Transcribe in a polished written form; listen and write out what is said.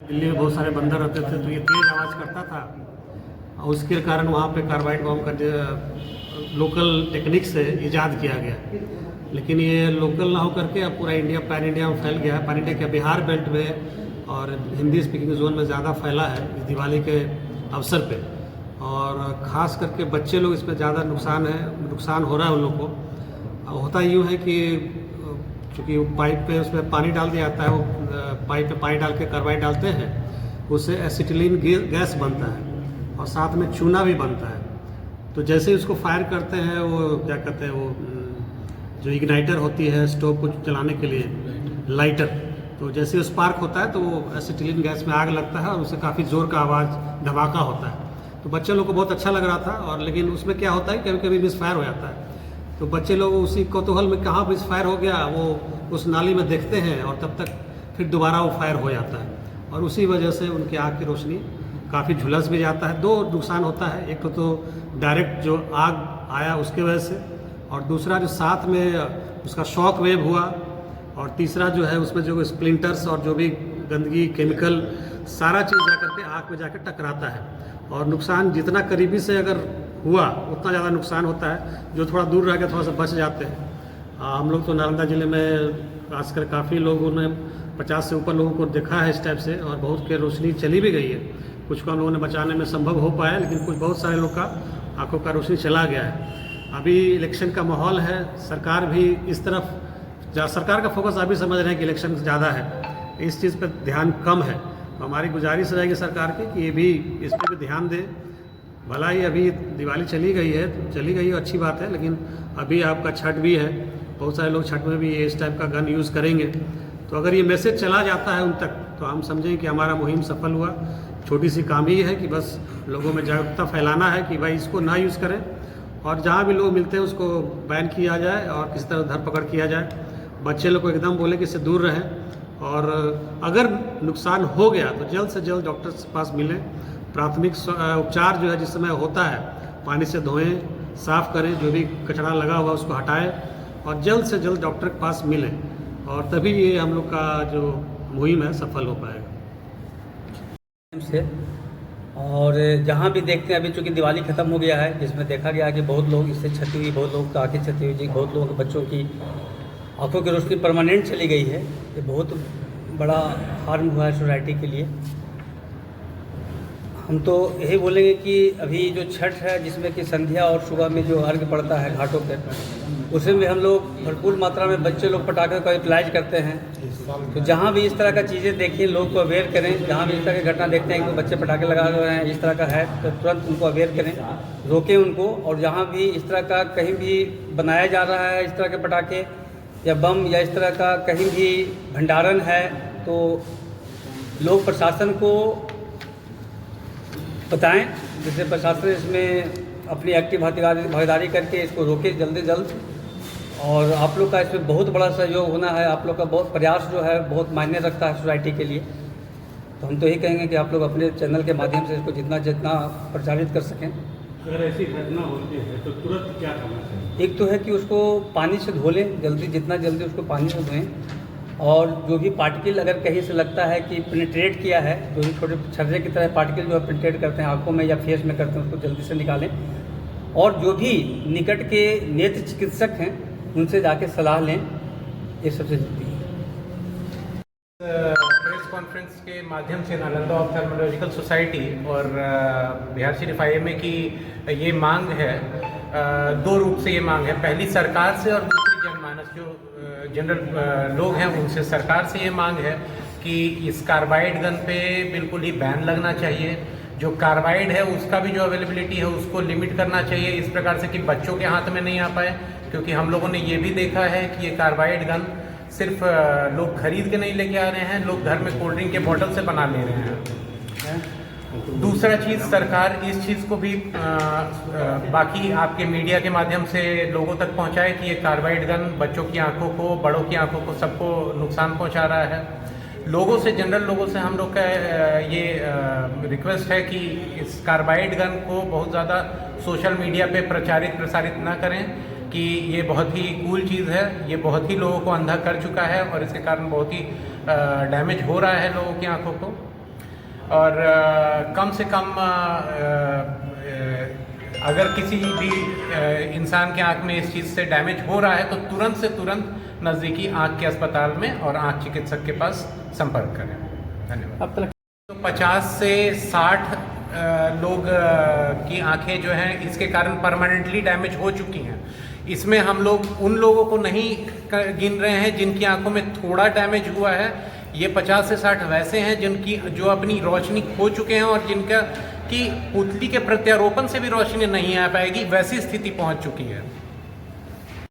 दिल्ली में बहुत सारे बंदर रहते थे तो ये तेज़ आवाज़ करता था और उसके कारण वहाँ पे कार्बाइड बम का लोकल टेक्निक से ईजाद किया गया। लेकिन ये लोकल ना होकर के अब पूरा इंडिया पैन इंडिया में फैल गया है। पैन इंडिया के बिहार बेल्ट में और हिंदी स्पीकिंग जोन में ज़्यादा फैला है इस दिवाली के अवसर पे, और ख़ास करके बच्चे लोग इसमें ज़्यादा नुकसान हो रहा है उन लोग को। होता यूँ है कि चूँकि पाइप पे उसमें पानी डाल दिया जाता है, वो पाइप पे पानी डाल के कार्बाइड डालते हैं, उससे एसिटिलीन गैस बनता है और साथ में चूना भी बनता है। तो जैसे ही उसको फायर करते हैं वो क्या कहते हैं, वो जो इग्नाइटर होती है स्टोव को जलाने के लिए लाइटर, तो जैसे स्पार्क होता है तो वो एसिटिलीन गैस में आग लगता है और उससे काफ़ी ज़ोर का आवाज़ धमाका होता है। तो बच्चे लोग को बहुत अच्छा लग रहा था, और लेकिन उसमें क्या होता है कभी कभी मिसफायर हो जाता है। तो बच्चे लोग उसी कौतूहल में कहाँ मिसफायर हो गया वो उस नाली में देखते हैं और तब तक फिर दोबारा वो फायर हो जाता है, और उसी वजह से उनकी आँख की रोशनी काफ़ी झुलस भी जाता है। दो नुकसान होता है, एक तो डायरेक्ट जो आग आया उसके वजह से, और दूसरा जो साथ में उसका शॉक वेव हुआ, और तीसरा जो है उसमें जो स्प्लिंटर्स और जो भी गंदगी केमिकल सारा चीज़ जाकर के आँख में जाकर टकराता है। और नुकसान जितना करीबी से अगर हुआ उतना ज़्यादा नुकसान होता है, जो थोड़ा दूर रह के थोड़ा सा बच जाते हैं। हम लोग तो नालंदा ज़िले में खासकर काफ़ी लोगों ने 50 से ऊपर लोगों को देखा है इस टाइप से, और बहुत के रोशनी चली भी गई है। कुछ को हम लोगों ने बचाने में संभव हो पाया, लेकिन बहुत सारे लोग का आंखों का रोशनी चला गया है। अभी इलेक्शन का माहौल है, सरकार भी इस तरफ सरकार का फोकस अभी समझ रहे हैं कि इलेक्शन ज़्यादा है, इस चीज़ पर ध्यान कम है। तो हमारी गुजारिश रहेगी सरकार की कि ये भी इस पर भी ध्यान दे। भला ही अभी दिवाली चली गई है अच्छी बात है, लेकिन अभी आपका छठ भी है, बहुत सारे लोग छठ में भी इस टाइप का गन यूज़ करेंगे। तो अगर ये मैसेज चला जाता है उन तक तो हम समझें कि हमारा मुहिम सफल हुआ। छोटी सी काम ही है कि बस लोगों में जागरूकता फैलाना है कि भाई इसको ना यूज़ करें, और जहाँ भी लोग मिलते हैं उसको बैन किया जाए और किसी तरह धरपकड़ किया जाए। बच्चे लोग को एकदम बोले कि इससे दूर रहें, और अगर नुकसान हो गया तो जल्द से जल्द डॉक्टर के पास मिलें। प्राथमिक उपचार जो है जिस समय होता है पानी से धोएं, साफ़ करें, जो भी कचरा लगा हुआ उसको हटाएं, और जल्द से जल्द डॉक्टर के पास मिलें, और तभी ये हम लोग का जो मुहिम है सफल हो पाएगा। से और जहाँ भी देखते हैं, अभी चूँकि दिवाली ख़त्म हो गया है, जिसमें देखा गया कि बहुत लोग इससे क्षति हुई, बहुत लोगों की आँखें क्षति हुई जी, बहुत लोगों के बच्चों की आँखों की रोशनी परमानेंट चली गई है। ये बहुत बड़ा हार्म हुआ है सोसाइटी के लिए। हम तो यही बोलेंगे कि अभी जो छठ है, जिसमें कि संध्या और सुबह में जो अर्घ पड़ता है घाटों पे, उसमें हम लोग भरपूर मात्रा में बच्चे लोग पटाखे का यूटिलाइज करते हैं। तो जहाँ भी इस तरह का चीज़ें देखिए, लोग को अवेयर करें। जहाँ भी इस तरह की घटना देखते हैं कि बच्चे पटाखे लगा रहे हैं, इस तरह का है, तो तुरंत उनको अवेयर करें, रोकें उनको। और जहाँ भी इस तरह का कहीं भी बनाया जा रहा है, इस तरह के पटाखे या बम या इस तरह का कहीं भी भंडारण है, तो लोग प्रशासन को बताएं, जिससे प्रशासन इसमें अपनी एक्टिव भागीदारी करके इसको रोके जल्द से जल्द। और आप लोग का इसमें बहुत बड़ा सहयोग होना है, आप लोग का बहुत प्रयास जो है बहुत मायने रखता है सोसाइटी के लिए। तो हम तो यही कहेंगे कि आप लोग अपने चैनल के माध्यम से इसको जितना प्रचारित कर सकें। अगर ऐसी घटना होती है तो तुरंत क्या करना चाहिए? एक तो है कि उसको पानी से धो लें, जितना जल्दी उसको पानी से धोएं, और जो भी पार्टिकल अगर कहीं से लगता है कि पेनिट्रेट किया है, जो भी छोटे छर्रे की तरह पार्टिकल जो है पेनिट्रेट करते हैं आंखों में या फेस में करते हैं, उसको जल्दी से निकालें। और जो भी निकट के नेत्र चिकित्सक हैं उनसे जाके सलाह लें, ये सबसे जरूरी है। प्रेस कॉन्फ्रेंस के माध्यम से नालंदा ऑप्थेल्मोलॉजिकल सोसाइटी और बिहार शरीफ IMA की ये मांग है, दो रूप से ये मांग है। पहली सरकार से और दूसरी जनमानस जो जनरल लोग हैं उनसे। सरकार से ये मांग है कि इस कार्बाइड गन पे बिल्कुल ही बैन लगना चाहिए। जो कार्बाइड है उसका भी जो अवेलेबिलिटी है उसको लिमिट करना चाहिए, इस प्रकार से कि बच्चों के हाथ में नहीं आ पाए। क्योंकि हम लोगों ने ये भी देखा है कि ये कार्बाइड गन सिर्फ लोग खरीद के नहीं लेके आ रहे हैं, लोग घर में कोल्ड ड्रिंक के बॉटल से बना ले रहे हैं। दूसरा चीज़, सरकार इस चीज़ को भी बाकी आपके मीडिया के माध्यम से लोगों तक पहुंचाए कि ये कार्बाइड गन बच्चों की आंखों को, बड़ों की आंखों को, सबको नुकसान पहुंचा रहा है। लोगों से, जनरल लोगों से हम लोग का ये रिक्वेस्ट है कि इस कार्बाइड गन को बहुत ज़्यादा सोशल मीडिया पे प्रसारित ना करें, कि ये बहुत ही कूल चीज़ है, ये बहुत ही लोगों को अंधा कर चुका है और इसके कारण बहुत ही डैमेज हो रहा है लोगों की आंखों को। और कम से कम अगर किसी भी इंसान के आँख में इस चीज़ से डैमेज हो रहा है तो तुरंत से तुरंत नज़दीकी आँख के अस्पताल में और आँख चिकित्सक के पास संपर्क करें। धन्यवाद। अब तक तो 50 से 60 लोग की आंखें जो हैं इसके कारण परमानेंटली डैमेज हो चुकी हैं। इसमें हम लोग उन लोगों को नहीं गिन रहे हैं जिनकी आंखों में थोड़ा डैमेज हुआ है। ये 50 से 60 वैसे हैं जिनकी जो अपनी रोशनी खो चुके हैं और जिनका कि पुतली के प्रत्यारोपण से भी रोशनी नहीं आ पाएगी, वैसी स्थिति पहुंच चुकी है।